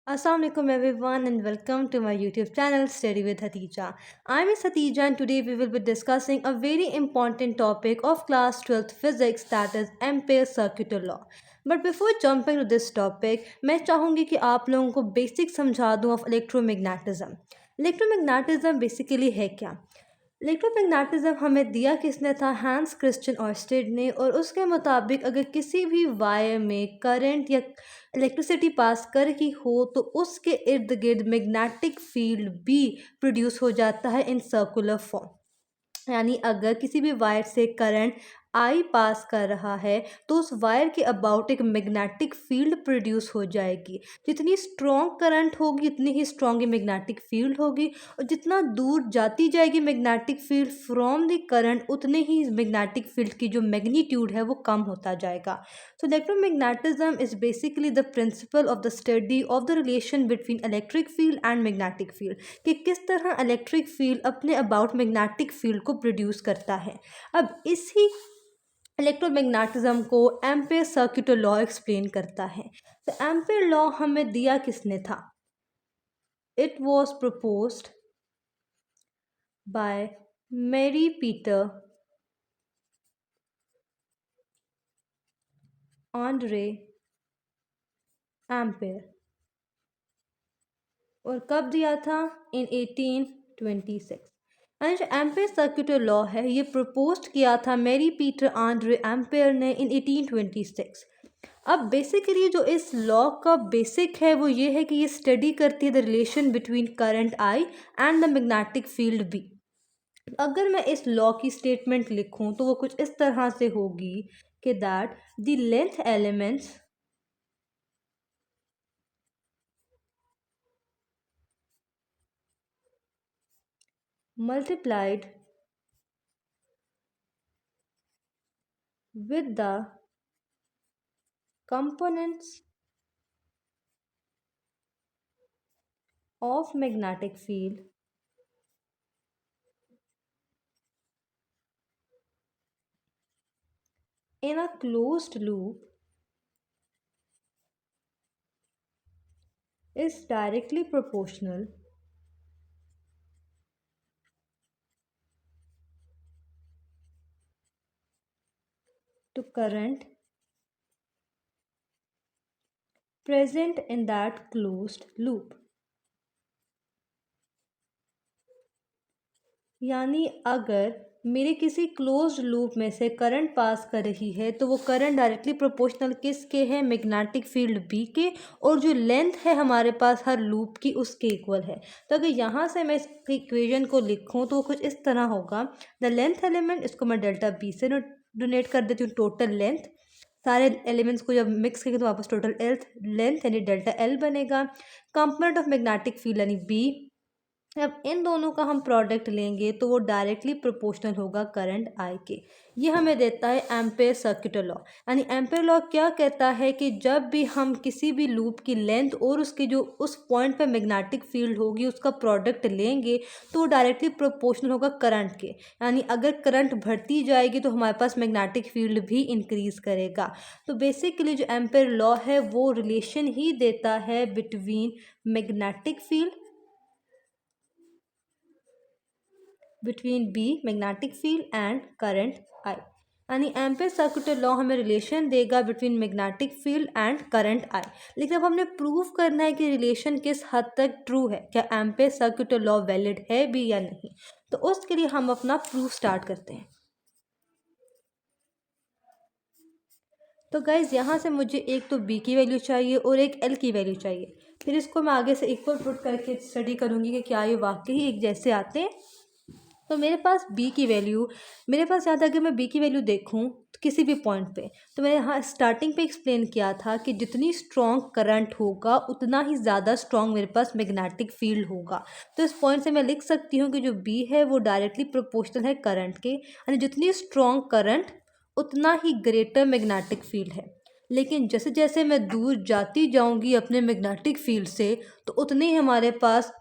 Assalamualaikum everyone and welcome to my YouTube channel Study with Hatija. I'm Miss Hatija and today we will be discussing a very important topic of class 12th physics, that is Ampere's circular law. But before jumping to this topic, मैं चाहूँगी कि आप लोगों को basic समझा दूँ of electromagnetism. Electromagnetism basically है क्या? इलेक्ट्रोमैग्नेटिज्म हमें दिया किसने था? हैंस क्रिश्चियन ऑर्स्टेड ने। और उसके मुताबिक अगर किसी भी वायर में करंट या इलेक्ट्रिसिटी पास कर रही हो तो उसके इर्द गिर्द मैग्नेटिक फील्ड भी प्रोड्यूस हो जाता है इन सर्कुलर फॉर्म। यानी अगर किसी भी वायर से करंट आई पास कर रहा है तो उस वायर के अबाउट एक मैग्नेटिक फील्ड प्रोड्यूस हो जाएगी। जितनी स्ट्रॉन्ग करंट होगी उतनी ही स्ट्रॉन्ग मैग्नेटिक फील्ड होगी, और जितना दूर जाती जाएगी magnetic field from the current उतने ही मैग्नेटिक फील्ड की जो मैग्नीट्यूड है वो कम होता जाएगा। So electromagnetism is basically the principle of the study of the relation between electric field and magnetic field, कि किस तरह इलेक्ट्रिक फील्ड अपने अबाउट मैग्नेटिक फील्ड को प्रोड्यूस करता है। अब इसी इलेक्ट्रोमैग्नेटिज्म को एम्पेयर सर्कुलर लॉ एक्सप्लेन करता है। तो एम्पेयर लॉ हमें दिया किसने था? It was proposed by Marie Peter Andre Ampere. और कब दिया था? इन 1826। एंड जो एम्पेयर सर्कुलर लॉ है ये प्रपोज किया था मैरी पीटर आंड्रे एम्पेयर ने इन 1826। अब बेसिकली जो इस लॉ का बेसिक है वो ये है कि ये स्टडी करती है the relation between current I and the magnetic field B. अगर मैं इस लॉ की स्टेटमेंट लिखूं तो वो कुछ इस तरह से होगी कि that the length elements multiplied with the components of magnetic field in a closed loop is directly proportional to current present in that closed loop। यानी अगर मेरे किसी क्लोज्ड लूप में से करंट पास कर रही है तो वो करंट डायरेक्टली प्रोपोर्शनल किसके है? मैग्नेटिक फील्ड बी के, और जो लेंथ है हमारे पास हर लूप की उसके इक्वल है। तो अगर यहाँ से मैं इस इक्वेशन को लिखूँ तो कुछ इस तरह होगा, द लेंथ एलिमेंट, इसको मैं डेल्टा बी से डोनेट कर देती हूँ टोटल लेंथ। सारे एलिमेंट्स को जब मिक्स करेंगे तो वापस टोटल लेंथ यानी डेल्टा एल बनेगा। कंपोनेंट ऑफ मैग्नेटिक फील्ड यानी बी। अब इन दोनों का हम प्रोडक्ट लेंगे तो वो डायरेक्टली प्रोपोर्शनल होगा करंट आई के। ये हमें देता है एम्पेयर सर्कुलर लॉ। यानी एम्पेयर लॉ क्या कहता है कि जब भी हम किसी भी लूप की लेंथ और उसके जो उस पॉइंट पे मैग्नेटिक फील्ड होगी उसका प्रोडक्ट लेंगे तो वो डायरेक्टली प्रोपोर्शनल होगा करंट के। यानी अगर करंट बढ़ती जाएगी तो हमारे पास मैग्नेटिक फील्ड भी इंक्रीज करेगा। तो बेसिकली जो एम्पेयर लॉ है वो रिलेशन ही देता है between magnetic field between B magnetic field and current I। यानी एम्पेयर सर्कुलर लॉ हमें रिलेशन देगा between magnetic field and current I. लेकिन अब हमने प्रूव करना है कि रिलेशन किस हद तक ट्रू है, क्या एम्पेयर सर्कुलर लॉ वैलिड है भी या नहीं। तो उसके लिए हम अपना प्रूफ स्टार्ट करते हैं। तो गाइज यहाँ से मुझे एक तो बी की वैल्यू चाहिए और एक एल की वैल्यू चाहिए। फिर इसको मैं आगे से इक्वल पुट करके स्टडी करूँगी कि क्या ये वाकई एक जैसे आते हैं। तो मेरे पास बी की वैल्यू, मेरे पास यहाँ तक अगर मैं बी की वैल्यू देखूँ तो किसी भी पॉइंट पे, तो मैंने यहाँ स्टार्टिंग पे एक्सप्लेन किया था कि जितनी स्ट्रॉन्ग करंट होगा उतना ही ज़्यादा स्ट्रॉन्ग मेरे पास मैग्नेटिक फील्ड होगा। तो इस पॉइंट से मैं लिख सकती हूँ कि जो बी है वो डायरेक्टली प्रोपोर्शनल है करंट के। यानी जितनी स्ट्रॉन्ग करंट उतना ही ग्रेटर मैग्नेटिक फील्ड है। लेकिन जैसे जैसे मैं दूर जाती जाऊँगी अपने मैग्नेटिक फील्ड से तो उतने ही हमारे पास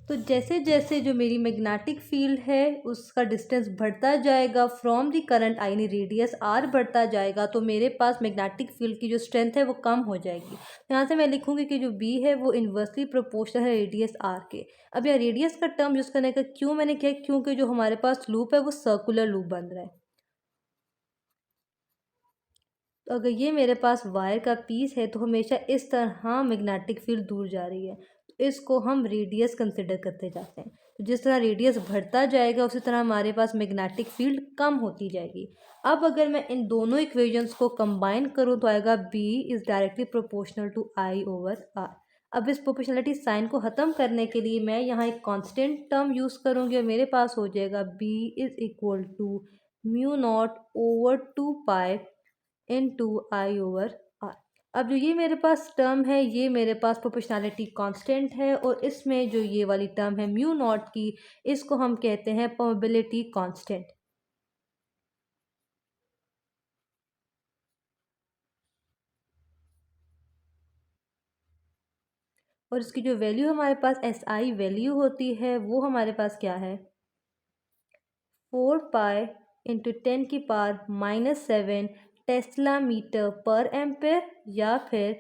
तो जैसे जैसे जो मेरी मैग्नेटिक फील्ड है उसका डिस्टेंस बढ़ता जाएगा फ्रॉम द करंट आई यानी रेडियस आर बढ़ता जाएगा, तो मेरे पास मैग्नेटिक फील्ड की जो स्ट्रेंथ है वो कम हो जाएगी। यहाँ से मैं लिखूंगी कि जो बी है वो इन्वर्सली प्रोपोर्शनल है रेडियस आर के। अब यहाँ रेडियस का टर्म यूज़ करने का क्यों मैंने किया, क्योंकि जो हमारे पास लूप है वो सर्कुलर लूप बन रहा है। तो अगर ये मेरे पास वायर का पीस है तो हमेशा इस तरह मैग्नेटिक फील्ड दूर जा रही है, तो इसको हम रेडियस कंसिडर करते जाते हैं। तो जिस तरह रेडियस बढ़ता जाएगा उसी तरह हमारे पास मैग्नेटिक फील्ड कम होती जाएगी। अब अगर मैं इन दोनों इक्वेशंस को कंबाइन करूँ तो आएगा B is directly proportional to I over R. अब इस प्रोपोर्शनलिटी साइन को ख़त्म करने के लिए मैं यहाँ एक कांस्टेंट टर्म यूज़ करूँगी और मेरे पास हो जाएगा B is equal to mu not over 2 pi into I over R. अब जो ये मेरे पास टर्म है ये मेरे पास प्रोपोर्शनैलिटी कांस्टेंट है, और इसमें जो ये वाली टर्म है म्यू नॉट की, इसको हम कहते हैं परमेबिलिटी कांस्टेंट। और इसकी जो वैल्यू हमारे पास एस आई वैल्यू होती है वो हमारे पास क्या है, 4 pi into 10⁻⁻7 tesla metre per ampere, या फिर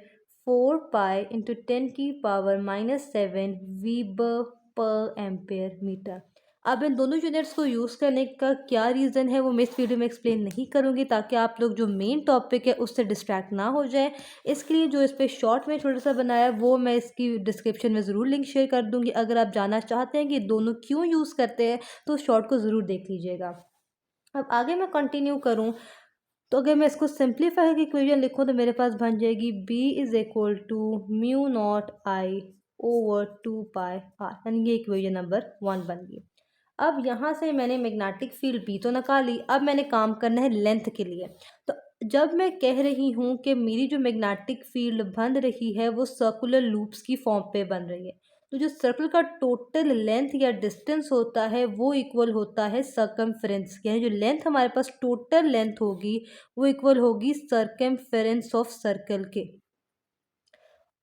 4 pi into 10⁻⁻7 वीबर per ampere metre. अब इन दोनों यूनिट्स को यूज़ करने का क्या रीज़न है वो मैं इस वीडियो में एक्सप्लेन नहीं करूँगी, ताकि आप लोग जो मेन टॉपिक है उससे डिस्ट्रैक्ट ना हो जाए। इसके लिए जो इस पर शॉर्ट में छोटा सा बनाया है वो मैं इसकी डिस्क्रिप्शन में ज़रूर लिंक शेयर कर दूँगी। अगर आप जानना चाहते हैं कि दोनों क्यों यूज़ करते हैं तो उस शॉर्ट को ज़रूर देख लीजिएगा। अब आगे मैं कंटिन्यू करूँ तो अगर मैं इसको सिंप्लीफाई की इक्वेशन लिखूँ तो मेरे पास बन जाएगी B is equal to mu naught I over 2 pi R, यानी ये इक्वेशन नंबर 1 बन गई। अब यहाँ से मैंने मैग्नेटिक फील्ड बी तो निकाली, अब मैंने काम करना है लेंथ के लिए। तो जब मैं कह रही हूँ कि मेरी जो मैग्नेटिक फील्ड बन रही है वो सर्कुलर लूप्स की फॉर्म पे बन रही है, तो जो सर्कल का टोटल लेंथ या डिस्टेंस होता है वो इक्वल होता है सर्कमफेरेंस के, यानी जो लेंथ हमारे पास टोटल लेंथ होगी वो इक्वल होगी सर्कमफेरेंस ऑफ सर्कल के।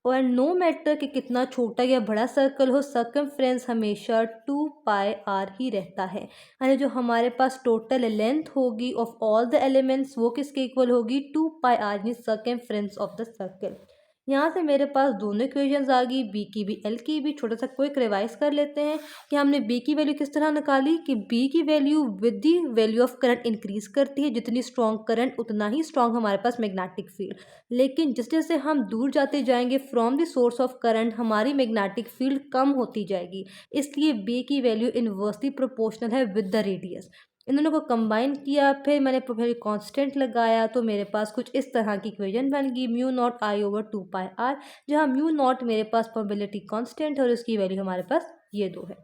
और नो मैटर कि कितना छोटा या बड़ा सर्कल हो, सर्कमफ्रेंस हमेशा 2 पाई आर ही रहता है, यानी जो हमारे पास टोटल लेंथ होगी ऑफ ऑल द एलिमेंट्स वो किसके इक्वल होगी, 2 पाई आर यानी सर्कमफ्रेंस ऑफ द सर्कल। यहाँ से मेरे पास दोनों इक्वेशंस आ गई, बी की भी एल की भी। छोटा सा क्विक रिवाइज कर लेते हैं कि हमने बी की वैल्यू किस तरह निकाली कि बी की value with the value of current increase करती है, जितनी स्ट्रॉन्ग करंट उतना ही स्ट्रॉन्ग हमारे पास मैग्नेटिक फील्ड। लेकिन जिस जैसे हम दूर जाते जाएंगे from the source of current हमारी मैग्नेटिक फील्ड कम होती जाएगी, इसलिए बी की वैल्यू इन्वर्सली प्रोपोर्शनल है विद द रेडियस। इन दोनों को कंबाइन किया, फिर मैंने प्रोबेबिलिटी कांस्टेंट लगाया, तो मेरे पास कुछ इस तरह की इक्वेशन बन गई mu naught I over 2 pi R, जहाँ म्यू नॉट मेरे पास प्रोबेबिलिटी कांस्टेंट है और इसकी वैल्यू हमारे पास ये दो है।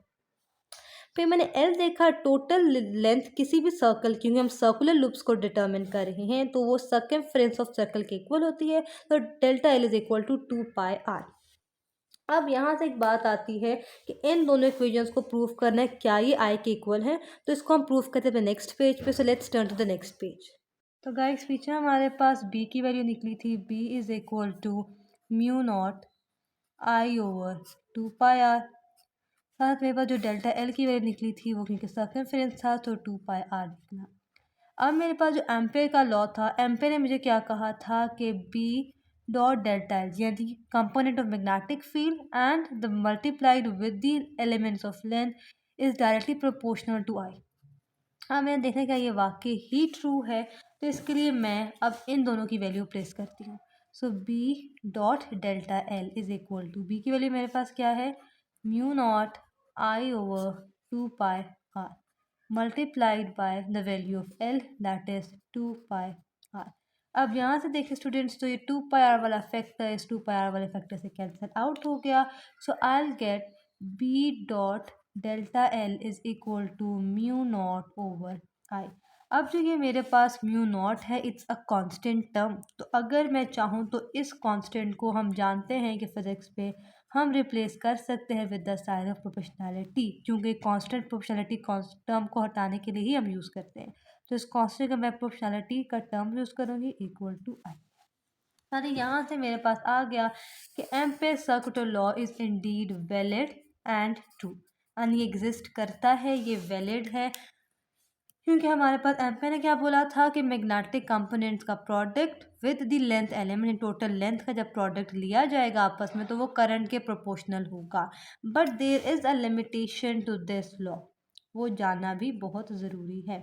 फिर मैंने एल देखा टोटल लेंथ किसी भी सर्कल, क्योंकि हम सर्कुलर लूप्स को डिटर्मिन कर रहे हैं तो वो सर्कमफ्रेंस ऑफ सर्कल के इक्वल होती है, तो delta L is equal to 2 pi R. अब यहाँ से एक बात आती है कि इन दोनों इक्वेशंस को प्रूव करना है क्या ये आई के इक्वल है, तो इसको हम प्रूव करते हैं नेक्स्ट पेज पे। So let's turn to the next page. तो गाइस पीछे हमारे पास बी की वैल्यू निकली थी, B is equal to mu naught I over 2 pi R. साथ मेरे पास जो डेल्टा एल की वैल्यू निकली थी वो क्योंकि सर्कमफेरेंस था तो 2 पाई आर निकला। अब मेरे पास जो एम्पेयर का लॉ था, एम्पेयर ने मुझे क्या कहा था कि बी डॉट डेल्टा एल यानी component of magnetic field and the multiplied with the elements of length is directly proportional to I. हाँ, मैंने देखा कि ये वाकई ही ट्रू है, तो इसके लिए मैं अब इन दोनों की वैल्यू प्लेस करती हूँ। So B dot delta L is equal to, B की वैल्यू मेरे पास क्या है, mu naught I over 2 pi R multiplied by the value of L, that is 2 pi R. अब यहाँ से देखिए स्टूडेंट्स, तो ये 2 पाई आर वाला फैक्टर इस 2 पाई आर वाले फैक्टर से कैंसिल आउट हो गया। So I will get B dot delta L is equal to mu not over I. अब जो ये मेरे पास म्यू नॉट है इट्स अ कांस्टेंट टर्म, तो अगर मैं चाहूँ तो इस कांस्टेंट को हम जानते हैं कि फिजिक्स पे हम रिप्लेस कर सकते हैं with the sign of proportionality, क्योंकि कांस्टेंट प्रोपोर्शनैलिटी टर्म को हटाने के लिए ही हम यूज़ करते हैं। तो इस कांस्टेंट का मैं प्रोपोर्शनैलिटी का टर्म यूज़ करूँगी इक्वल टू आई। यानी यहाँ से मेरे पास आ गया कि ampere circular law is Indeed valid and true. यानी एग्जिस्ट करता है, ये वैलिड है, क्योंकि हमारे पास एम्पेयर ने क्या बोला था कि मैग्नेटिक कंपोनेंट्स का product with the length element, total length का जब प्रोडक्ट लिया जाएगा आपस में तो वो करंट के प्रोपोर्शनल होगा। But there is a limitation to this law, वो जानना भी बहुत ज़रूरी है।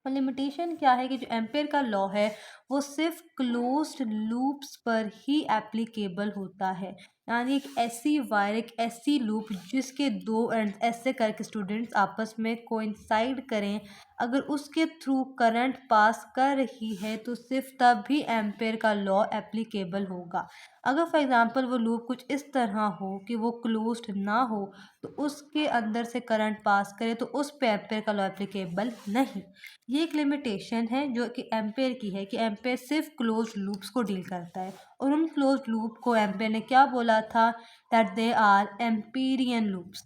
और लिमिटेशन क्या है कि जो एम्पेयर का लॉ है वो सिर्फ क्लोज्ड लूप्स पर ही एप्लीकेबल होता है। यानी एक ऐसी वायर, एक ऐसी लूप जिसके दो एंड ऐसे करके स्टूडेंट्स आपस में कोइंसाइड करें, अगर उसके थ्रू करंट पास कर रही है तो सिर्फ तब भी एम्पेयर का लॉ एप्लीकेबल होगा। अगर फॉर एग्जांपल वो लूप कुछ इस तरह हो कि वो क्लोज्ड ना हो तो उसके अंदर से करंट पास करे तो उस पे एम्पेयर का लॉ एप्लीकेबल नहीं। ये एक लिमिटेशन है जो कि एम्पेयर की है कि एम्पेयर सिर्फ क्लोज्ड लूप्स को डील करता है, और उन क्लोज्ड लूप को एम्पेयर ने क्या बोला था, that they are Amperian loops.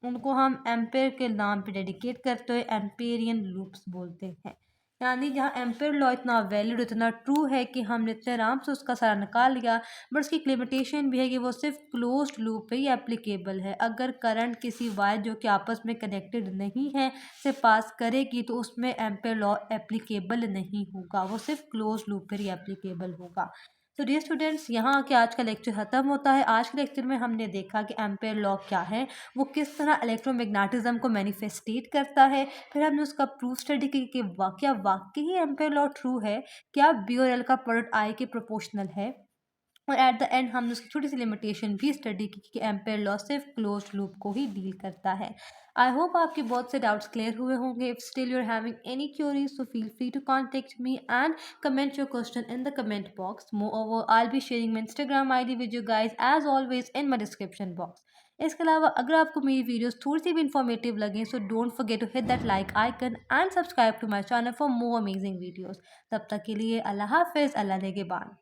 उनको हम एम्पेयर के नाम पे डेडिकेट करते हुए एम्पेरियन लूप्स बोलते हैं। यानी जहाँ एम्पेयर लॉ इतना वैलिड, इतना ट्रू है कि हमने इतने आराम से उसका सारा निकाल लिया, बट उसकी एक लिमिटेशन भी है कि वो सिर्फ क्लोज्ड लूप पे ही एप्लीकेबल है। अगर करंट किसी वायर जो कि आपस में कनेक्टेड नहीं है से पास करेगी तो उसमें एम्पेयर लॉ एप्लीकेबल नहीं होगा, वो सिर्फ क्लोज लूप पर ही एप्लीकेबल होगा। तो डियर स्टूडेंट्स, यहाँ आके आज का लेक्चर ख़त्म होता है। आज के लेक्चर में हमने देखा कि एम्पेयर लॉ क्या है, वो किस तरह इलेक्ट्रोमैग्नेटिज्म को मैनिफेस्टेट करता है, फिर हमने उसका प्रूफ स्टडी की कि क्या वाकई ही एम्पेयर लॉ ट्रू है, क्या बी और एल का प्रोडक्ट आई के प्रोपोर्शनल है, और एट द एंड हमने उसकी छोटी सी लिमिटेशन भी स्टडी की कि एम्पेयर लॉ सिर्फ क्लोज लूप को ही डील करता है। आई होप आपके बहुत से डाउट्स क्लियर हुए होंगे। If still you are having any queries so feel free to contact me and comment your question in the comment box. More I be sharing my Instagram ID with you guys as always in my description box. इसके अलावा अगर आपको मेरी videos थोड़ी सी भी informative लगे so don't forget to hit that like icon and subscribe to my channel for more amazing videos. तब तक के लिए अल्लाह हाफिज़, अल्लाह नेगेबान।